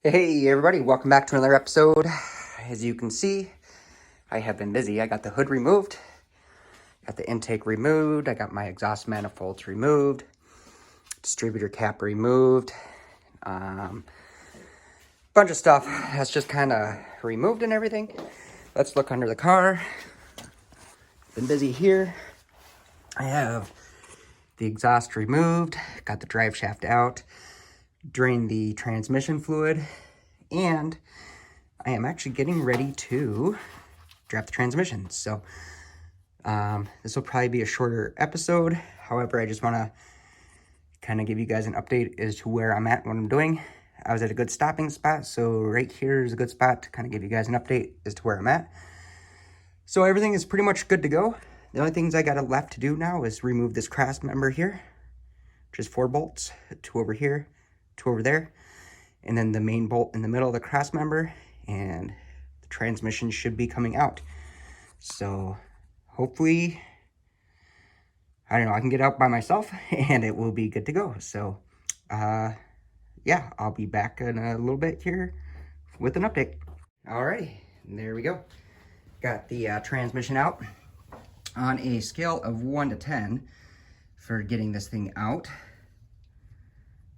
Hey everybody, welcome back to another episode. As you can see, I have been busy. I got the hood removed, got the intake removed, I got my exhaust manifolds removed, distributor cap removed, bunch of stuff that's just kind of removed and everything. Let's look under the car. Been busy here. I have the exhaust removed, got the drive shaft out, drained the transmission fluid, and I am actually getting ready to drop the transmission. So this will probably be a shorter episode. However, I just want to kind of give you guys an update as to where I'm at, what I'm doing. I was at a good stopping spot, so right here is a good spot to kind of give you guys an update as to where I'm at. So everything is pretty much good to go. The only things I got left to do now is remove this cross member here, which is 4 bolts, 2 over here, 2 over there, and then the main bolt in the middle of the cross member, and the transmission should be coming out. So hopefully, I don't know, I can get out by myself and it will be good to go. So yeah, I'll be back in a little bit here with an update. Alrighty, there we go. Got the transmission out. On a scale of 1 to 10 for getting this thing out,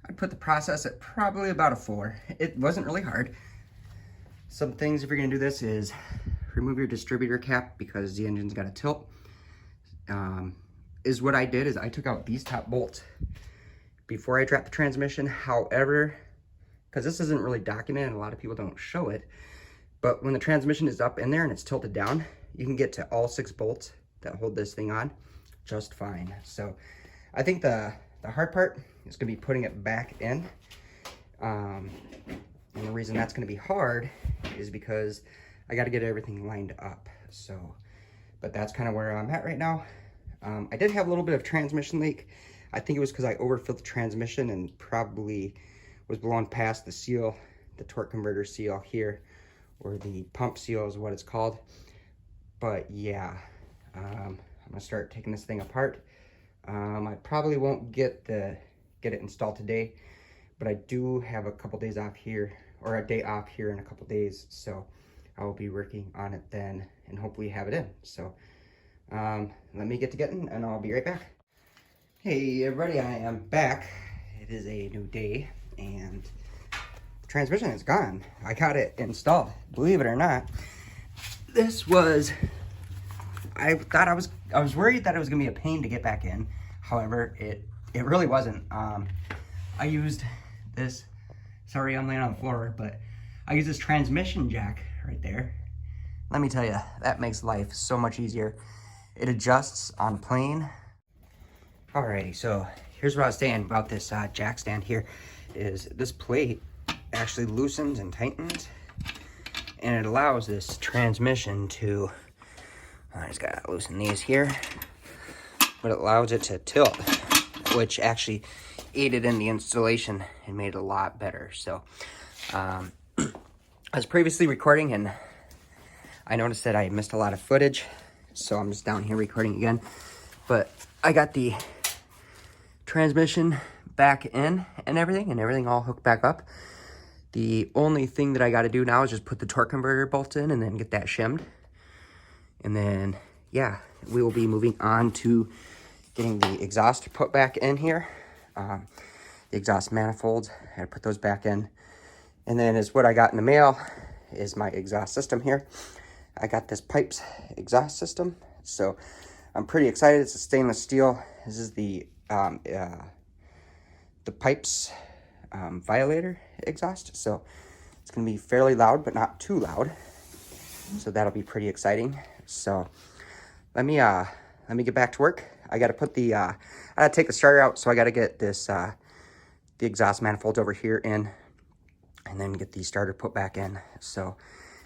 I'd put the process at probably about a 4. It wasn't really hard. Some things, if you're gonna do this, is remove your distributor cap because the engine's got a tilt. Is what I did is I took out these top bolts before I dropped the transmission. However, because this isn't really documented and a lot of people don't show it, but when the transmission is up in there and it's tilted down, you can get to all 6 bolts that hold this thing on just fine. So I think the hard part is gonna be putting it back in. And the reason that's gonna be hard is because I gotta get everything lined up. So, but that's kind of where I'm at right now. I did have a little bit of transmission leak. I think it was because I overfilled the transmission and probably was blowing past the seal, the torque converter seal here, or the pump seal is what it's called. But yeah, I'm gonna start taking this thing apart. I probably won't get it installed today, but I do have a couple days off here, or a day off here in a couple days, so I will be working on it then and hopefully have it in. So let me get to getting, and I'll be right back. Hey everybody, I am back. It is a new day and the transmission is gone. I got it installed, believe it or not. This was, I was worried that it was gonna be a pain to get back in. However, it really wasn't. I used this, sorry I'm laying on the floor, but I used this transmission jack right there. Let me tell you, that makes life so much easier. It adjusts on plane. Alrighty, so here's what I was saying about this jack stand here, is this plate actually loosens and tightens, and it allows this transmission to, I just gotta loosen these here, but it allows it to tilt, which actually aided in the installation and made it a lot better. So I was previously recording and I noticed that I missed a lot of footage, so I'm just down here recording again. But I got the transmission back in and everything all hooked back up. The only thing that I got to do now is just put the torque converter bolts in and then get that shimmed. And then, yeah, we will be moving on to getting the exhaust put back in here. The exhaust manifolds, I had to put those back in. And then is what I got in the mail is my exhaust system here. I got this Pipes exhaust system, so I'm pretty excited. It's a stainless steel. This is the Pipes Violator exhaust, so it's gonna be fairly loud, but not too loud. So that'll be pretty exciting. So let me get back to work. I gotta put the I gotta take the starter out, so I gotta get this the exhaust manifolds over here in, and then get the starter put back in. So,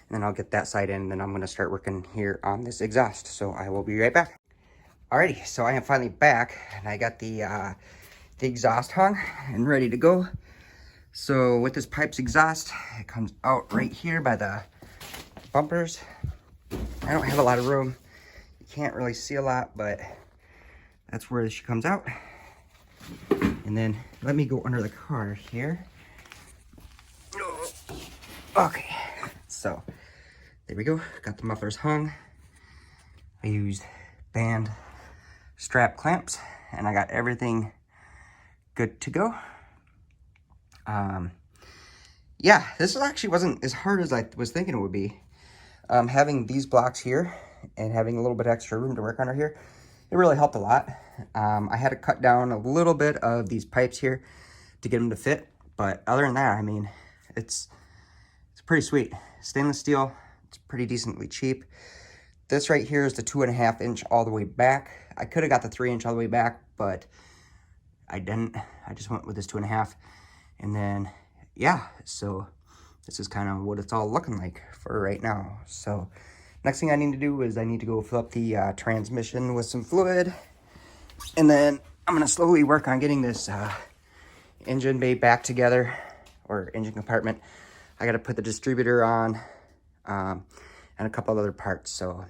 and then I'll get that side in, and then I'm gonna start working here on this exhaust. So I will be right back. Alrighty, so I am finally back, and I got the exhaust hung and ready to go. So with this Pipes exhaust, it comes out right here by the bumpers. I don't have a lot of room. You can't really see a lot, but that's where she comes out. And then let me go under the car here. Okay, so there we go. Got the mufflers hung. I used band strap clamps, and I got everything good to go. Yeah, this actually wasn't as hard as I was thinking it would be. Having these blocks here and having a little bit extra room to work under here, it really helped a lot. I had to cut down a little bit of these pipes here to get them to fit, but other than that, I mean, it's pretty sweet. Stainless steel, it's pretty decently cheap. This right here is the 2.5 inch all the way back. I could have got the 3 inch all the way back, but I didn't. I just went with this 2.5. And then, yeah, so this is kind of what it's all looking like for right now. So next thing I need to do is I need to go fill up the transmission with some fluid. And then I'm going to slowly work on getting this engine bay back together, or engine compartment. I got to put the distributor on and a couple of other parts. So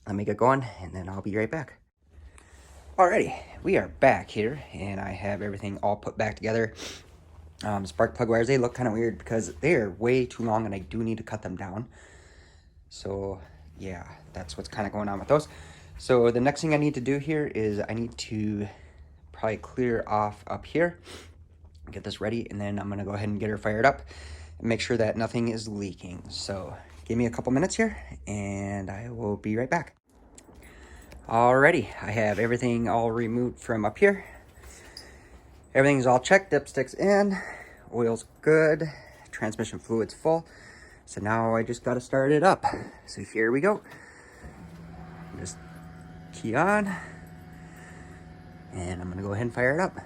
let me get going, and then I'll be right back. Alrighty, we are back here, and I have everything all put back together. Spark plug wires, they look kind of weird because they are way too long, and I do need to cut them down. So yeah, that's what's kind of going on with those. So the next thing I need to do here is I need to probably clear off up here, get this ready, and then I'm going to go ahead and get her fired up and make sure that nothing is leaking. So give me a couple minutes here, and I will be right back. Alrighty, I have everything all removed from up here. Everything's all checked, dipstick's in, oil's good, transmission fluid's full. So now I just got to start it up. So here we go. Just key on, and I'm going to go ahead and fire it up.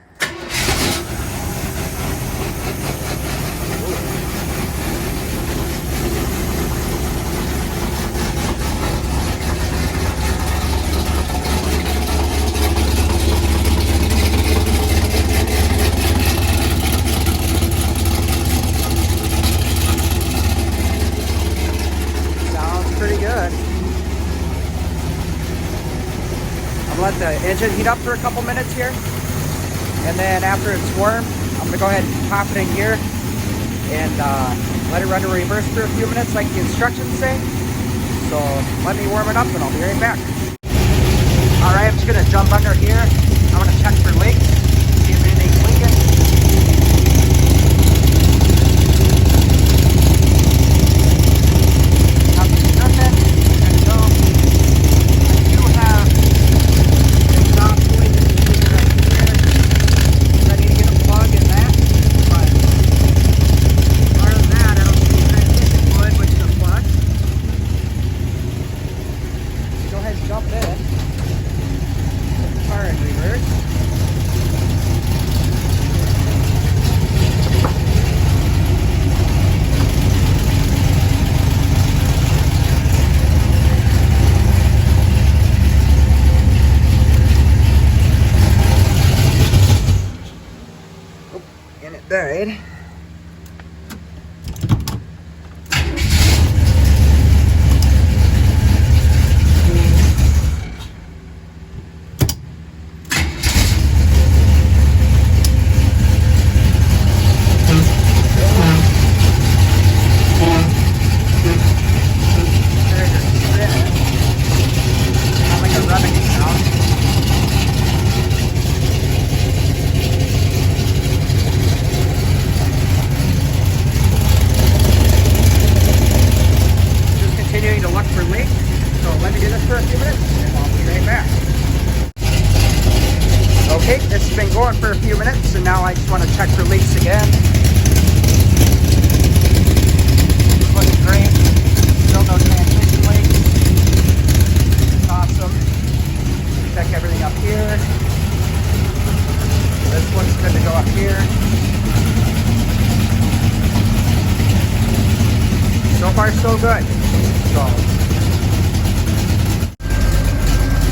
Let the engine heat up for a couple minutes here, and then after it's warm, I'm gonna go ahead and pop it in gear and let it run to reverse for a few minutes like the instructions say. So let me warm it up and I'll be right back. Alright, I'm just gonna jump under here. I'm gonna check for leaks, see if anything's leaking. Died. Okay, this has been going for a few minutes, and now I just want to check for leaks again. Looking great. Still no transmission leaks. Awesome. Check everything up here. This one's good to go up here. So far, so good.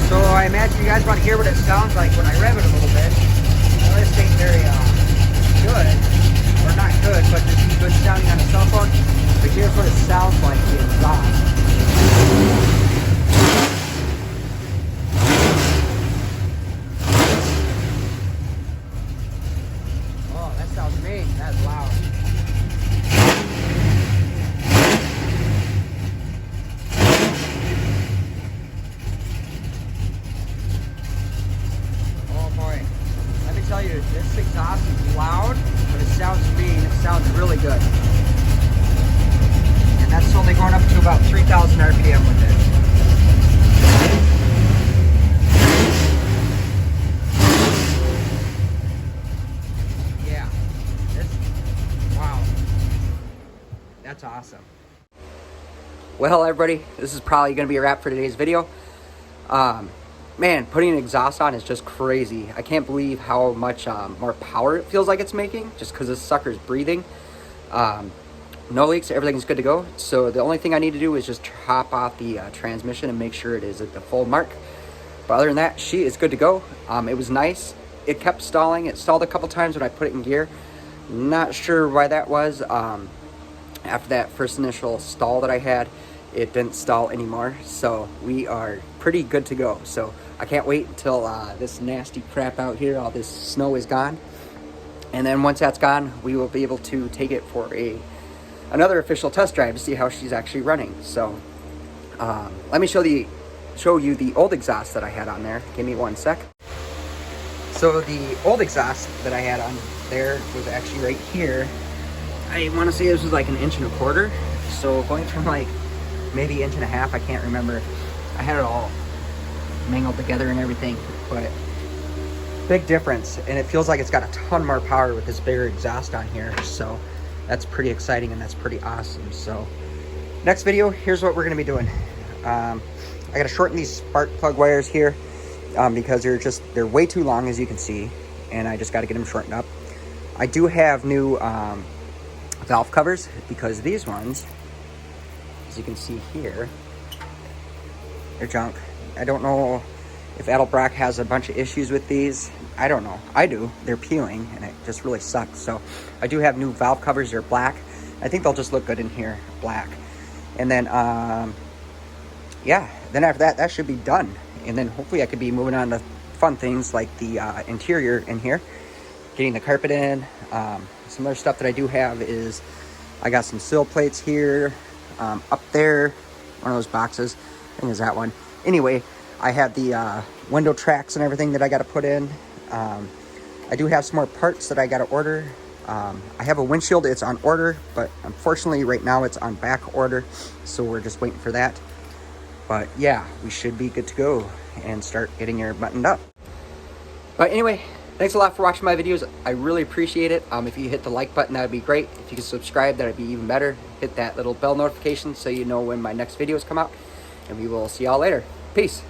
So I imagine you guys want to hear what it sounds like when I rev it a little bit. I know this ain't very good, or not good, but just good sounding on a cell phone. But here's what it sounds like in exhaust. Oh, that sounds great. That's loud. That's only going up to about 3,000 RPM with it. Yeah, wow, that's awesome. Well, everybody, this is probably going to be a wrap for today's video. Man, putting an exhaust on is just crazy. I can't believe how much more power it feels like it's making, just because this sucker's breathing. No leaks, everything's good to go. So the only thing I need to do is just top off the transmission and make sure it is at the full mark. But other than that, she is good to go. It was nice. It kept stalling. It stalled a couple times when I put it in gear. Not sure why that was. After that first initial stall that I had, it didn't stall anymore. So we are pretty good to go. So I can't wait until this nasty crap out here, all this snow is gone. And then once that's gone, we will be able to take it for another official test drive to see how she's actually running. So let me show you the old exhaust that I had on there. Give me one sec. So the old exhaust that I had on there was actually right here. I want to say this was like 1.25 inches. So going from like maybe 1.5 inches, I can't remember. I had it all mangled together and everything, but big difference. And it feels like it's got a ton more power with this bigger exhaust on here. So that's pretty exciting and that's pretty awesome. So next video, here's what we're going to be doing. I got to shorten these spark plug wires here because they're way too long, as you can see, and I just got to get them shortened up. I do have new valve covers because these ones, as you can see here, they're junk. I don't know if Edelbrock has a bunch of issues with these. I don't know. I do. They're peeling and it just really sucks. So I do have new valve covers. They're black. I think they'll just look good in here, black. And then yeah, then after that, that should be done. And then hopefully I could be moving on to fun things like the interior in here, getting the carpet in. Some other stuff that I do have is I got some sill plates here, up there, one of those boxes. I think it's that one. Anyway, I have the window tracks and everything that I got to put in. I do have some more parts that I got to order. I have a windshield. It's on order, but unfortunately right now it's on back order. So we're just waiting for that. But yeah, we should be good to go and start getting her buttoned up. But anyway, thanks a lot for watching my videos. I really appreciate it. If you hit the like button, that would be great. If you could subscribe, that would be even better. Hit that little bell notification so you know when my next videos come out. And we will see y'all later. Peace.